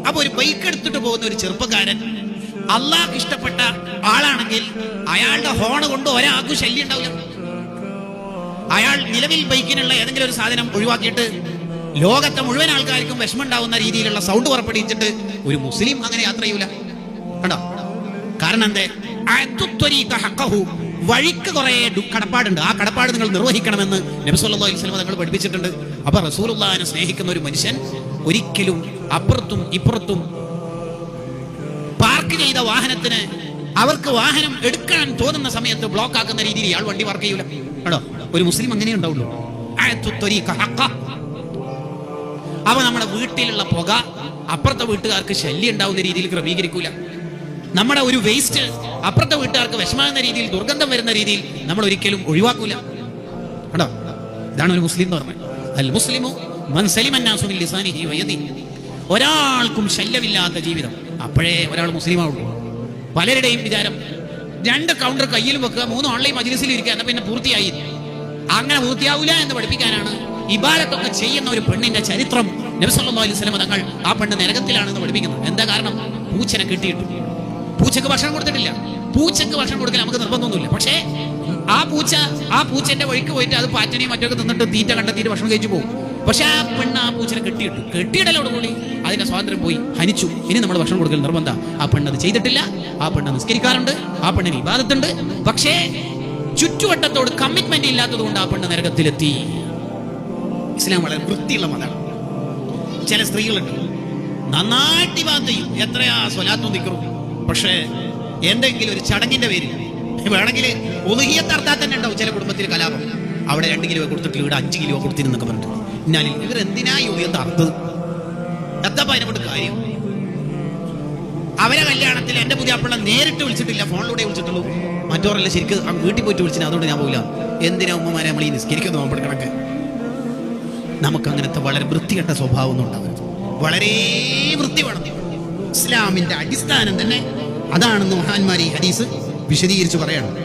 അപ്പൊ ഒരു ബൈക്ക് എടുത്തിട്ട് പോകുന്ന ഒരു ചെറുപ്പക്കാരൻ അള്ളാഹ് ഇഷ്ടപ്പെട്ട ആളാണെങ്കിൽ അയാളുടെ ഹോൺ കൊണ്ട് ഒരാൾക്കും ശല്യം ഉണ്ടാവില്ല. അയാൾ നിലവിൽ ബൈക്കിനുള്ള ഏതെങ്കിലും ഒരു സാധനം ഒഴിവാക്കിയിട്ട് ലോകത്തെ മുഴുവൻ ആൾക്കാർക്കും വിഷമം ഉണ്ടാവുന്ന രീതിയിലുള്ള സൗണ്ട് പുറപ്പെടുവിച്ചിട്ട് ഒരു മുസ്ലിം അങ്ങനെ യാത്ര ചെയ്യൂല. കണ്ടോ? കാരണം എന്തേ? വഴിക്ക് കുറെ കടപ്പാടുണ്ട്. ആ കടപ്പാട് നിങ്ങൾ നിർവഹിക്കണമെന്ന് നബി സല്ലല്ലാഹു അലൈഹി വസല്ലം തങ്ങൾ പഠിപ്പിച്ചിട്ടുണ്ട്. അപ്പൊ റസൂലുള്ളാഹിനെ സ്നേഹിക്കുന്ന ഒരു മനുഷ്യൻ ഒരിക്കലും അപ്പുറത്തും ഇപ്പുറത്തും പാർക്ക് ചെയ്ത വാഹനത്തിന് അവർക്ക് വാഹനം എടുക്കാൻ തോന്നുന്ന സമയത്ത് ബ്ലോക്ക് ആക്കുന്ന രീതിയിൽ ഇയാൾ വണ്ടി പാർക്ക് ചെയ്യൂല. കേട്ടോ? ഒരു മുസ്ലിം അങ്ങനെ ഉണ്ടാവുള്ളൂ. അവ നമ്മുടെ വീട്ടിലുള്ള പുക അപ്പുറത്തെ വീട്ടുകാർക്ക് ശല്യം ഉണ്ടാവുന്ന രീതിയിൽ ക്രമീകരിക്കൂല. നമ്മുടെ ഒരു വേസ്റ്റ് അപ്പുറത്തെ വീട്ടുകാർക്ക് വിഷമാകുന്ന രീതിയിൽ, ദുർഗന്ധം വരുന്ന രീതിയിൽ നമ്മൾ ഒരിക്കലും ഒഴിവാക്കൂല. കേട്ടോ? ഇതാണ് ഒരു മുസ്ലിം എന്ന് പറഞ്ഞത്. അൽ മുസ്ലിമു മൻ സലിമ അന്നാസു മിൻ ലിസാനിഹി വയദിഹി. ഒരാൾക്കും ശല്യമില്ലാത്ത ജീവിതം, അപ്പോഴേ ഒരാൾ മുസ്ലിം ആവുള്ളൂ. പലരുടെയും വിചാരം 2 കൗണ്ടർ കയ്യിലും വെക്കുക, 3 ഓൺലൈൻ മജ്‌ലിസിൽ ഇരിക്കുക, എന്നാ പിന്നെ പൂർത്തിയായി. അങ്ങനെ പൂർത്തിയാവില്ല എന്ന് പഠിപ്പിക്കാനാണ് ഇബാദത്തൊക്കെ ചെയ്യുന്ന ഒരു പെണ്ണിന്റെ ചരിത്രം നബി സല്ലല്ലാഹു അലൈഹി വസല്ലം തങ്ങൾ ആ പെണ്ണ് നരകത്തിലാണെന്ന് പഠിപ്പിക്കുന്നത്. എന്താ കാരണം? പൂച്ചനെ കിട്ടിയിട്ടു. പൂച്ചക്ക് ഭക്ഷണം കൊടുത്തിട്ടില്ല. പൂച്ചക്ക് ഭക്ഷണം കൊടുക്കൽ നമുക്ക് നിർബന്ധമൊന്നുമില്ല. പക്ഷേ ആ പൂച്ചന്റെ വഴിക്ക് പോയിട്ട് അത് പാറ്റനെയും മറ്റൊക്കെ തിന്നിട്ട് തീറ്റ കണ്ടെത്തിയിട്ട് ഭക്ഷണം കഴിച്ചു പോകും. പക്ഷെ ആ പെണ്ണ് ആ പൂച്ചനെ കെട്ടിയിടലോടുകൂടി അതിന്റെ സ്വാതന്ത്ര്യം പോയി, ഹനിച്ചു. ഇനി നമ്മൾ ഭക്ഷണം കൊടുക്കൽ നിർബന്ധ. ആ പെണ്ണ് അത് ചെയ്തിട്ടില്ല. ആ പെണ്ണ് നിസ്കരിക്കാറുണ്ട്. ആ പെണ്ണിന് ഇബാദത്തുണ്ട്. പക്ഷേ ചുറ്റുവട്ടത്തോട് കമ്മിറ്റ്മെന്റ് ഇല്ലാത്തത് കൊണ്ട് ആ പെണ്ണ് നരകത്തിലെത്തി. ഇസ്ലാം വളരെ വൃത്തിയുള്ള മതമാണ്. ചില സ്ത്രീകളുണ്ട് നന്നായിട്ട് ഇബാദത്ത് ചെയ്യും, എത്രയാ സ്വലാത്തും ദിക്റും. പക്ഷേ എന്തെങ്കിലും ഒരു ചടങ്ങിന്റെ പേര് വേണമെങ്കിൽ ഉളുഹിയ്യത്ത് അർത്താൽ തന്നെ ഉണ്ടാവും ചില കുടുംബത്തിൽ കലാപം. അവിടെ 2 കിലോ കൊടുത്തിട്ട് ഇവിടെ 5 കിലോ കൊടുത്തിരുന്നൊക്കെ പറഞ്ഞിട്ട് എന്നാലും ഇവരെന്തിനായി ഉളുഹിയ്യത്ത് അർത്തത്? എത്തപ്പ അതിനെക്കൊണ്ട് കാര്യം? അവരെ കല്യാണത്തിൽ എന്റെ പുതിയാപ്പിള്ള നേരിട്ട് വിളിച്ചിട്ടില്ല, ഫോണിലൂടെ വിളിച്ചിട്ടുള്ളൂ. മറ്റോറല്ല ശരിക്കും വീട്ടിൽ പോയിട്ട് വിളിച്ചില്ല, അതുകൊണ്ട് ഞാൻ പോകില്ല. എന്തിനാ ഉമ്മമാരെ നമ്മൾ ഈ നിസ്കരിക്കുന്നു നോമ്പെടുക്കണൊക്കെ? നമുക്കങ്ങനത്തെ വളരെ വൃത്തികെട്ട സ്വഭാവം ഒന്നും ഉണ്ടാവരുത്. വളരെ വൃത്തി വേണം. ഇസ്ലാമിന്റെ അടിസ്ഥാനം തന്നെ അതാണെന്ന് മഹാന്മാർ ഈ ഹദീസ് വിശദീകരിച്ച് പറയണം.